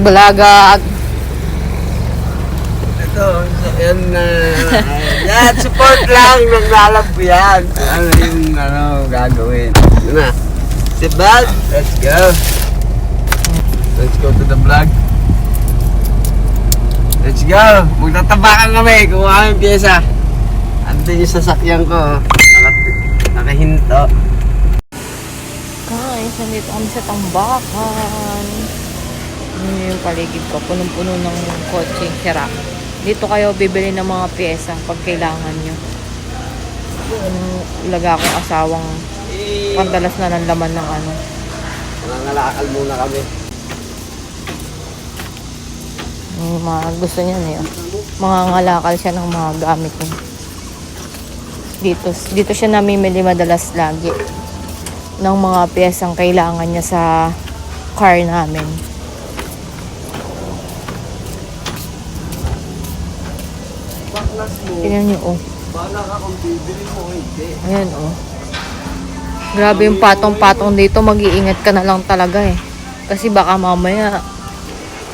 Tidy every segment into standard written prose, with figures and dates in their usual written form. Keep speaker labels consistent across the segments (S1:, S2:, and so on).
S1: Balagag.
S2: Ito, yan na. Yan, support lang ng lalab ko yan. Ano yung gagawin. Yun na. Seatbelt, let's go. Let's go to the vlog. Let's go. Magtatabakan kami. Kuha kami pyesa. Andun yung sasakyan ko. Nakahinto.
S1: Guys, nandito kami sa Tambakan. Ano yung paligid ko? Punong-puno ng kotse, sira. Dito kayo bibili ng mga pyesa pag kailangan nyo. Ilaga akong asawang pandalas na ng laman ng ano.
S2: Nangangalakal muna kami.
S1: Mga gusto niya niya. Mga ngalakal siya ng mga gamit niya. Dito siya namimili madalas lagi ng mga piyesang kailangan niya sa car namin.
S2: Baklas mo.
S1: Tingnan niyo, oh.
S2: Bala ka kung bibili mo, hindi.
S1: Ayan, oh. Grabe yung patong-patong dito. Mag-iingat ka na lang talaga eh. Kasi baka mamaya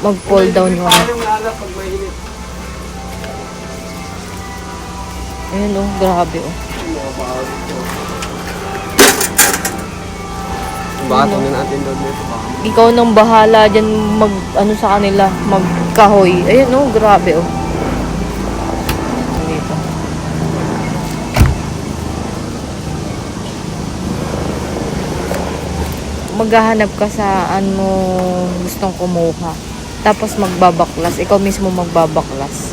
S1: mag-fall down yung ano.
S2: Pag mainit.
S1: Ayan, oh. Grabe, oh.
S2: Bato na natin doon dito.
S1: Ikaw nang bahala dyan mag, ano sa kanila, magkahoy. Ayan, oh. Grabe, oh. Dito. Maghahanap ka sa ano gustong kumuha. Tapos magbabaklas. Ikaw mismo magbabaklas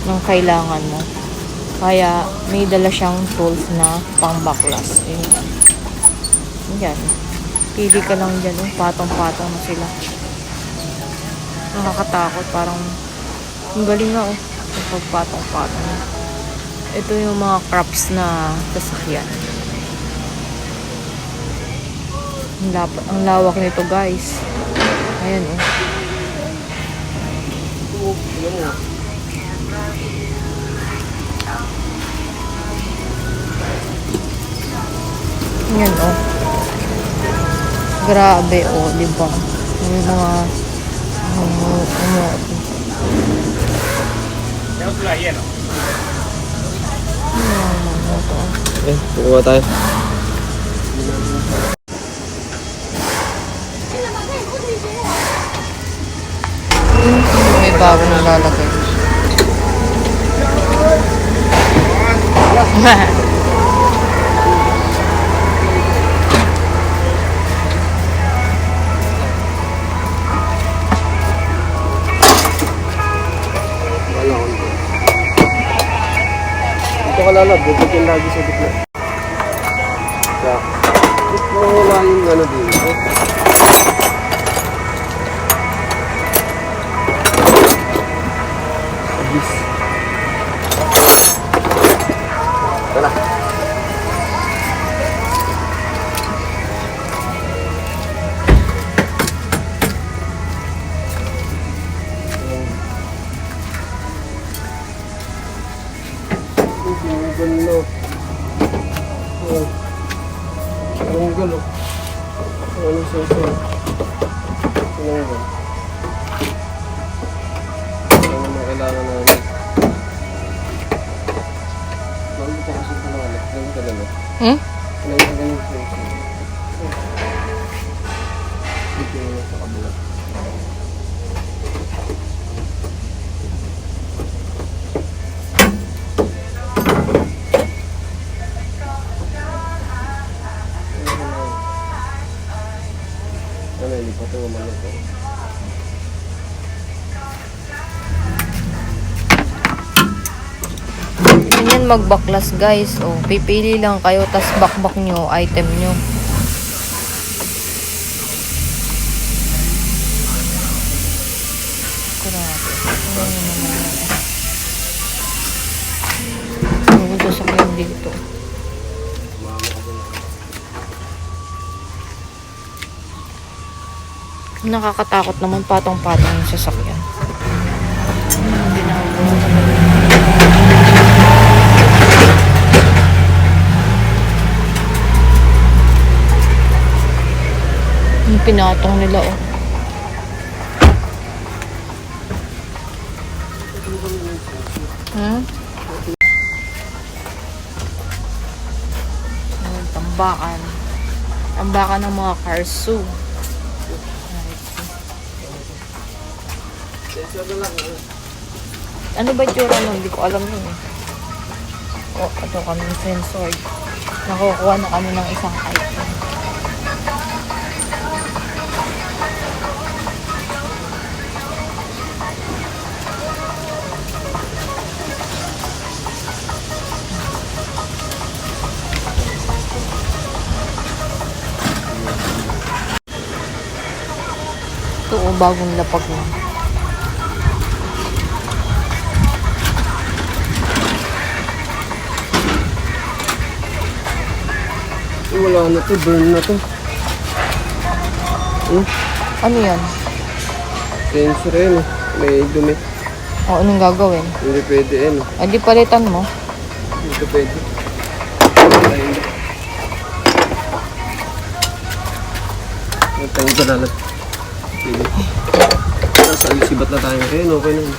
S1: ng kailangan mo. Kaya may dala siyang tools na pangbaklas. Yan. Pili ka lang dyan. Patong-patong na sila. Nakakatakot. Parang ang galing nga, oh. Pagpatong-patong. Ito yung mga crops na sasakyan. Ang lawak nito, guys. Ayan, oh. Ayan, oh. Grabe, oh, diba? May mga
S2: Kuha tayo.
S1: may bago na lalagay.
S2: Dito ka lalab, bubutin lagi sa gitna. Kaya, dito wala yung ano dito. Abis. Tara. Gano. Oh. Ang gano. Ano sa sa? Ano ba? Ano mo kailangan namin? Ano pa kasi ito na anak? Ganun ka lang. Ano yung ganun sa isa? Dito na sa kabila. Ano yung lipat yung manok ko?
S1: Ganyan magbaklas, guys. Oh, pipili lang kayo, tas bakbak nyo, item nyo. Grabe. Ano ito sa kayo dito? Nakakatakot naman patong-patong yung sasakyan. Yung pinatong nila, oh. Hmm? Ayan, tambakan. Tambakan ng mga karsu. Ano ba itsura nun? Hindi ko alam yun eh. Oh, ito kami sensor. Nakukuha na kami ng isang item. Ito oh, bagong lapag na.
S2: Wala na to, burn na to.
S1: Ano yan?
S2: Sensor yun eh. May dumi.
S1: O, anong gagawin?
S2: Hindi pwede yun.
S1: Ay, di palitan mo.
S2: Hindi pwede. Wala hindi. Nagtawag ka lalat. Sige. Nasa alisibat na tayo. Ayun, okay na yun.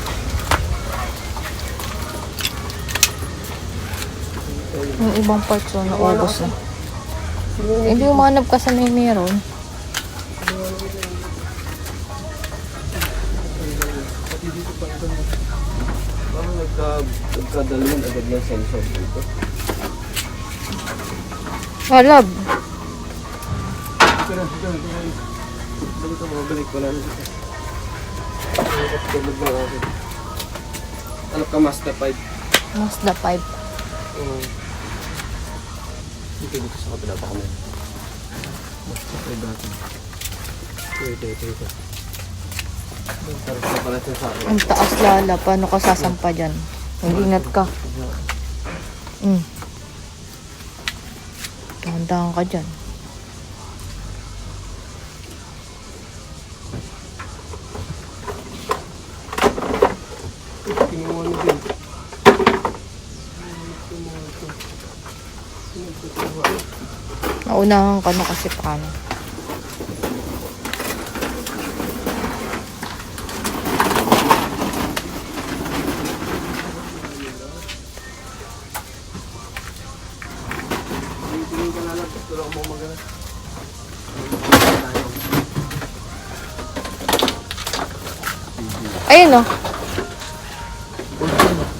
S1: Yung ibang parts o, naubos na. Hindi umanap ka sa may meron.
S2: Parang nagkadalawin agad yung sensor dito.
S1: Halab.
S2: Pero, dito mabalik wala na dito. Tulog na natin. Alam ka, Mazda 5.
S1: Mazda 5.
S2: Dito sa kapila pa kami. Mazda 5 natin. Ito. Tarap na pala ito sa akin.
S1: Ang taas lala. Paano ka sasampa dyan? Mag-ingat ka. Dahan-dahan ka dyan.
S2: Kinuha na din.
S1: Naunahan ka na kasi paano.
S2: Tingin ka na lang. Tulak mo magana.
S1: Ayun o.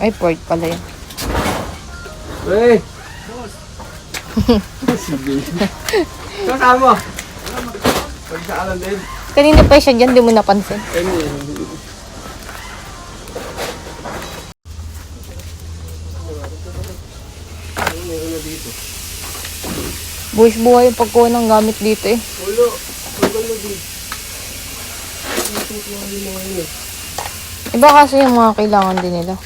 S1: Ay, port pala yun.
S2: Hey! Boss! Sige. Kasama! Pagkaalan din.
S1: Kanina pa siya dyan, di mo napansin.
S2: Ano yun? Meron na dito.
S1: Buwis buhay yung pagkuha ng gamit dito eh.
S2: Ulo! Ulo na dito. Ito yung mga yun eh.
S1: Iba kasi yung mga kailangan din nila.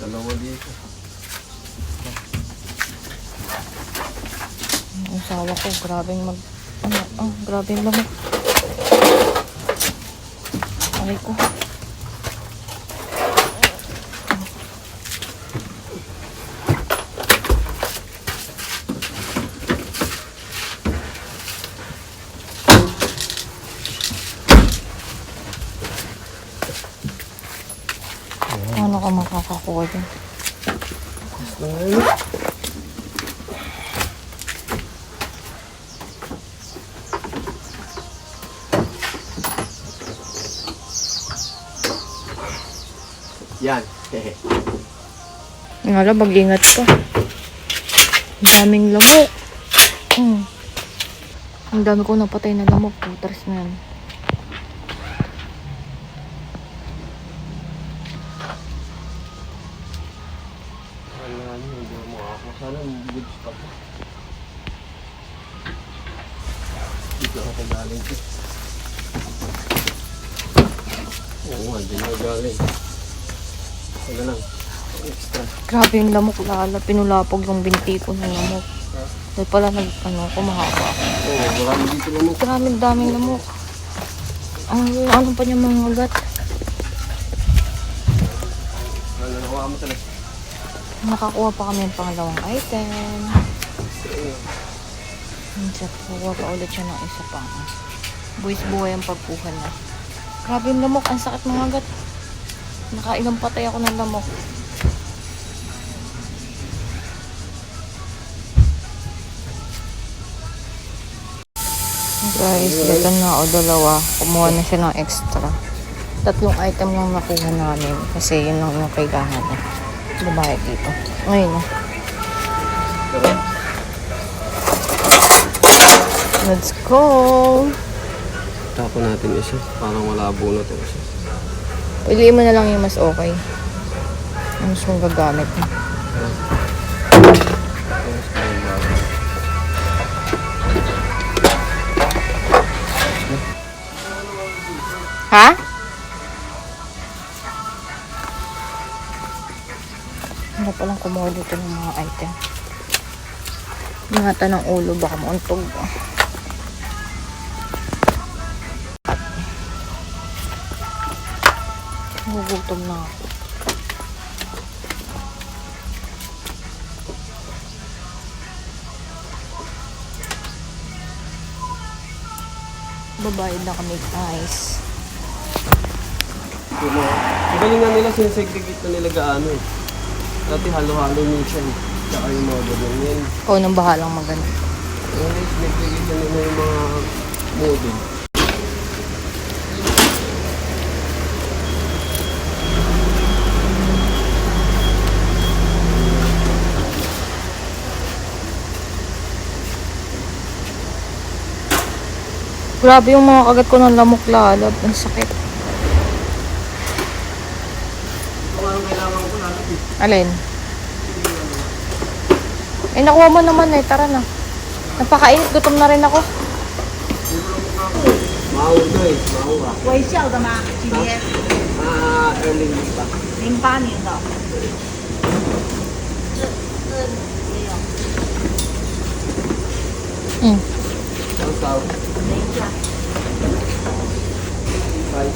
S2: Dalawa dito.
S1: Ang sawa ko, grabing grabing lamok. Aray ko. Ano ka makakakuha dyan?
S2: Yan. Hehe.
S1: Nga lang, mag-ingat ka. Daming lamok. Ang dami ko napatay na lamok. Puters na yan.
S2: Wala niyo, hindi mo ako. Sana goods pa po. Dito ako galing ko. Oo nga, dito ako galing. Wala lang. Extra.
S1: Grabe yung lamok lala. Pinulapog yung binti ko ng lamok. Dahil pala kumahaba.
S2: Oo, marami dito naman.
S1: Maraming daming lamok. Ano pa niya mga agat?
S2: Ano, nakuha mo talaga.
S1: Nakakuha pa kami ng pangalawang item. Minsan, kukuha pa ulit siya ng isa pa. Buwis-buhay ang pagkuha na. Grabe yung lamok. Ang sakit mga gat. Nakailang patay ako ng lamok. Guys, dito na ako dalawa. Kumuha na siya ng extra. Tatlong item lang nakuha namin. Kasi yun lang yung kailangan eh. Babae dito. Ngayon na. Let's go!
S2: Tapo natin isa. Parang malabo na to isa.
S1: Piliin mo na lang yung mas okay. Yung mas mong gagamit mo. Ha? Ano palang kumuha dito ng mga item. Ingatan ng ulo, baka mauntog. Nagugutom na ako. Babayad na kami guys.
S2: Ang galing nga nila, sinesegregate na nila gaano eh. Dati halo-halo minsan. Tsaka yung mga ganun yan.
S1: Ikaw nang bahalang maganda.
S2: Ngayon, sinesegregate na nila yung mga model.
S1: Grabe yung mga kagat ko ng lamok lalab. Ang sakit.
S2: Ito nga ang kailangan ko natin eh.
S1: Alin? Eh, nakuha mo naman eh. Tara na. Napakainit. Gutom na rin ako.
S2: Mauna eh. Mauna.
S3: 微笑的吗？今天
S2: Early news pa.
S3: 08年的。
S1: Hmm.
S2: Ang tawag.
S3: 等一下，
S2: Bye.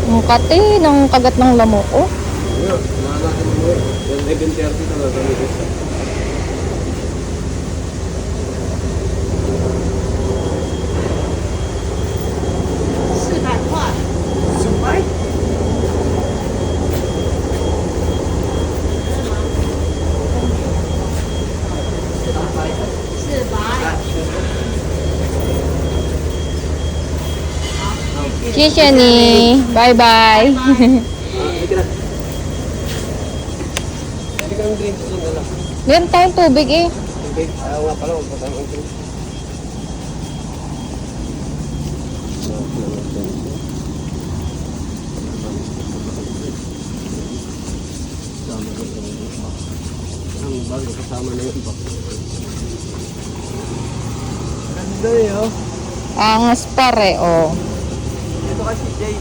S1: Ang kati ng kagat ng lamok. Oh.
S2: Ayun, wala natin umuwi. Yung 11:30 talaga kami isa.
S1: Kisha ni. Bye-bye.
S2: Hindi ka na. Hindi ka ng drinks yun na lang.
S1: Meron tayong tubig eh.
S2: Okay, ayaw nga pala, huwag pa tayo ng drinks. Ang bago kasama na yung iba. Ganda eh, oh.
S1: Angas pare, oh.
S2: Ito kasi Jay.